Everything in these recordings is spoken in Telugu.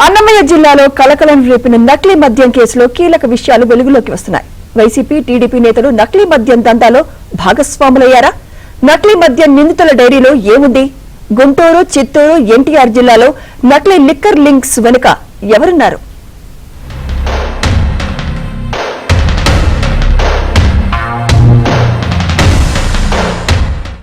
అన్నమయ్య జిల్లాలో కలకలం రేపిన నకిలీ మద్యం కేసులో కీలక విషయాలు వెలుగులోకి వస్తున్నాయి. వైసీపీ, టీడీపీ నేతలు నకిలీ మద్యం దందాలో భాగస్వాములయ్యారా? నకిలీ మద్యం నిందితుల డైరీలో ఏముంది? గుంటూరు, చిత్తూరు, ఎన్టీఆర్ జిల్లాలో నకిలీ లిక్కర్ లింక్స్ వెనుక ఎవరున్నారు?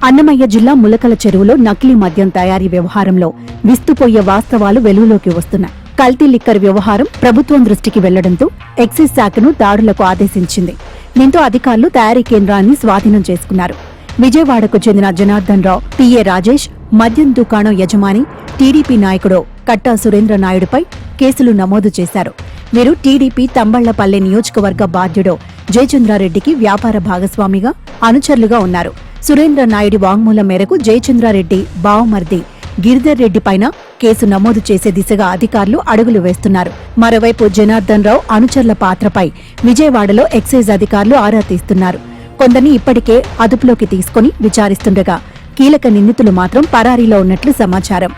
అన్నమయ్య జిల్లా ములకల చెరువులో నకిలీ మద్యం తయారీ వ్యవహారంలో విస్తుపోయే వాస్తవాలు వెలుగులోకి వస్తున్నాయి. కల్తీ లిక్కర్ వ్యవహారం ప్రభుత్వం దృష్టికి వెళ్లడంతో ఎక్సైజ్ శాఖను దాడులకు ఆదేశించింది. దీంతో అధికారులు తయారీ కేంద్రాన్ని స్వాధీనం చేసుకున్నారు. విజయవాడకు చెందిన జనార్దన్ రావు, పిఏ రాజేష్, మద్యం దుకాణం యజమాని, టీడీపీ నాయకుడు కట్టా సురేంద్ర నాయుడుపై కేసులు నమోదు చేశారు. వీరు టీడీపీ తంబళ్లపల్లె నియోజకవర్గ బాధ్యుడు జయచంద్రారెడ్డికి వ్యాపార భాగస్వామిగా, అనుచరులుగా ఉన్నారు. సురేంద్ర నాయుడి వాంగ్మూలం మేరకు జయచంద్రారెడ్డి బావమర్ది గిరిధర్ రెడ్డి పైన కేసు నమోదు చేసే దిశగా అధికారులు అడుగులు వేస్తున్నారు. మరోవైపు జనార్దన్ రావు అనుచరుల పాత్రపై విజయవాడలో ఎక్సైజ్ అధికారులు ఆరా తీస్తున్నారు. కొందరిని ఇప్పటికే అదుపులోకి తీసుకుని విచారిస్తుండగా కీలక నిందితులు మాత్రం పరారీలో ఉన్నట్లు సమాచారం.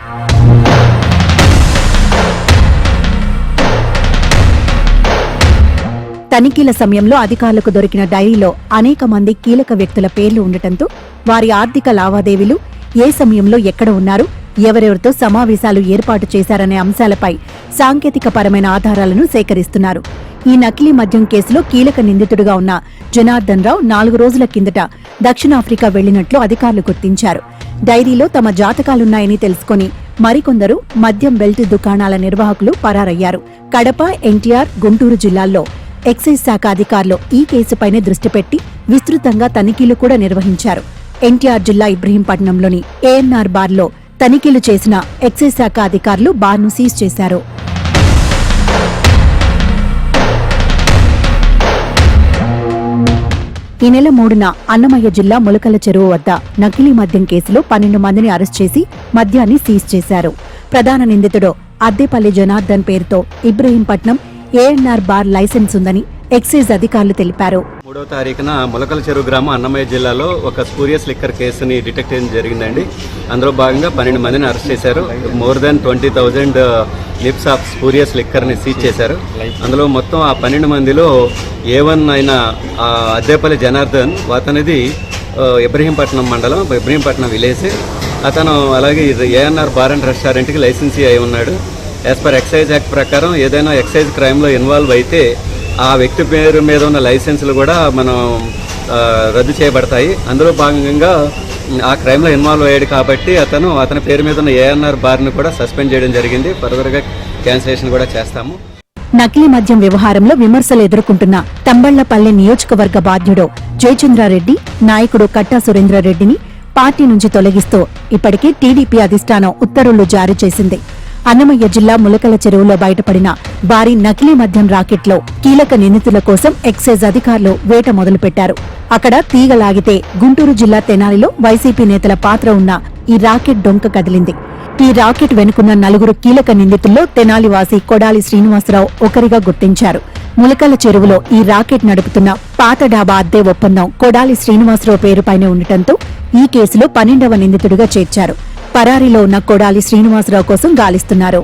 తనిఖీల సమయంలో అధికారులకు దొరికిన డైరీలో అనేక మంది కీలక వ్యక్తుల పేర్లు ఉండటంతో వారి ఆర్థిక లావాదేవీలు ఏ సమయంలో ఎక్కడ ఉన్నారు, ఎవరెవరితో సమావేశాలు ఏర్పాటు చేశారనే అంశాలపై సాంకేతికపరమైన ఆధారాలను సేకరిస్తున్నారు. ఈ నకిలీ మద్యం కేసులో కీలక నిందితుడిగా ఉన్న జనార్దన్ రావు 4 రోజుల కిందట దక్షిణాఫ్రికా వెళ్లినట్లు అధికారులు గుర్తించారు. డైరీలో తమ జాతకాలున్నాయని తెలుసుకుని మరికొందరు మద్యం బెల్ట్ దుకాణాల నిర్వాహకులు పరారయ్యారు. కడప, ఎన్టీఆర్, గుంటూరు జిల్లాల్లో ఎక్సైజ్ శాఖ అధికారులు ఈ కేసుపైనే దృష్టి పెట్టి విస్తృతంగా తనిఖీలు కూడా నిర్వహించారు. ఎన్టీఆర్ జిల్లా ఇబ్రహీంపట్నంలోని ఏఎన్ఆర్ బార్లో తనిఖీలు చేసిన ఎక్సైజ్ శాఖ అధికారులు బార్ను సీజ్ చేశారు. ఈ నెల 3న అన్నమయ్య జిల్లా ములకల చెరువు వద్ద నకిలీ మద్యం కేసులో 12 మందిని అరెస్ట్ చేసి మద్యాన్ని సీజ్ చేశారు. ప్రధాన నిందితుడు అద్దెపల్లి జనార్దన్ పేరుతో ఇబ్రహీంపట్నం ఏఎన్ఆర్ బార్ లైసెన్స్ ఉందని ఎక్సైజ్ అధికారులు తెలిపారు. 3వ తారీఖున ములకల చెరువు గ్రామం అన్నమయ్య జిల్లాలో ఒక స్పూరియస్ లిక్కర్ కేసుని డిటెక్ట్ చేయడం జరిగిందండి. అందులో భాగంగా 12 మందిని అరెస్ట్ చేశారు. More than 20,000 litres of spurious లిక్కర్ని సీజ్ చేశారు. అందులో మొత్తం ఆ 12 మందిలో A1 అయిన అద్దేపల్లి జనార్దన్, అతనిది ఇబ్రహీంపట్నం మండలం, ఇబ్రహీంపట్నం విలేజ్. అతను అలాగే ఏఎన్ఆర్ బార్ అండ్ రెస్టారెంట్కి లైసెన్సీ అయి ఉన్నాడు. యాజ్ పర్ ఎక్సైజ్ యాక్ట్ ప్రకారం ఏదైనా ఎక్సైజ్ క్రైమ్లో ఇన్వాల్వ్ అయితే ఆ వ్యక్తి పేరు మీద ఉన్న లైసెన్సులు కూడా మనం రద్దు చేయబడతాయి. అందులో భాగంగా ఆ క్రైమ్లో ఇన్వాల్వ్ అయ్యాడు కాబట్టి అతని పేరు మీద ఉన్న ఏఎన్ఆర్ బార్ను కూడా సస్పెండ్ చేయడం జరిగింది. ఫర్దర్గా క్యాన్సిలేషన్ కూడా చేస్తాము. నకిలీ మద్యం వ్యవహారంలో విమర్శలు ఎదుర్కొంటున్న తంబళ్లపల్లె నియోజకవర్గ బాధ్యుడు జయచంద్రారెడ్డి, నాయకుడు కట్టా సురేంద్రరెడ్డిని పార్టీ నుంచి తొలగిస్తూ ఇప్పటికే టీడీపీ అధిష్టానం ఉత్తర్వులు జారీ చేసింది. అన్నమయ్య జిల్లా ములకల చెరువులో బయటపడిన భారీ నకిలీ మద్యం రాకెట్లో కీలక నిందితుల కోసం ఎక్సైజ్ అధికారులు వేట మొదలుపెట్టారు. అక్కడ తీగలాగితే గుంటూరు జిల్లా తెనాలిలో వైసీపీ నేతల పాత్ర ఉన్న ఈ రాకెట్ డొంక కదిలింది. ఈ రాకెట్ వెనుకున్న 4 కీలక నిందితుల్లో తెనాలివాసి కొడాలి శ్రీనివాసరావు ఒకరిగా గుర్తించారు. ములకల చెరువులో ఈ రాకెట్ నడుపుతున్న పాత డాబా అద్దె ఒప్పందం కొడాలి శ్రీనివాసరావు పేరుపైనే ఉండటంతో ఈ కేసులో 12వ నిందితుడిగా చేర్చారు. పరారీలో ఉన్న కొడాలి శ్రీనివాసరావు కోసం గాలిస్తున్నారు.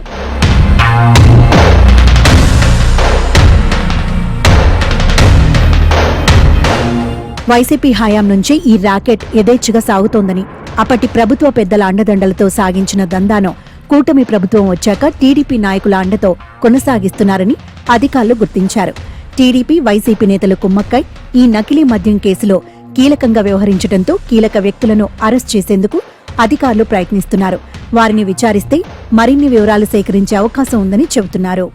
వైసీపీ హయాం నుంచి ఈ రాకెట్ యథేచ్ఛగా సాగుతోందని, అప్పటి ప్రభుత్వ పెద్దల అండదండలతో సాగించిన దందాను కూటమి ప్రభుత్వం వచ్చాక టీడీపీ నాయకుల అండతో కొనసాగిస్తున్నారని అధికారులు గుర్తించారు. టీడీపీ, వైసీపీ నేతలు కుమ్మక్కై ఈ నకిలీ మద్యం కేసులో కీలకంగా వ్యవహరించడంతో కీలక వ్యక్తులను అరెస్ట్ చేసేందుకు అధికారులు ప్రయత్నిస్తున్నారు. వారిని విచారిస్తే మరిన్ని వివరాలు సేకరించే అవకాశం ఉందని చెబుతున్నారు.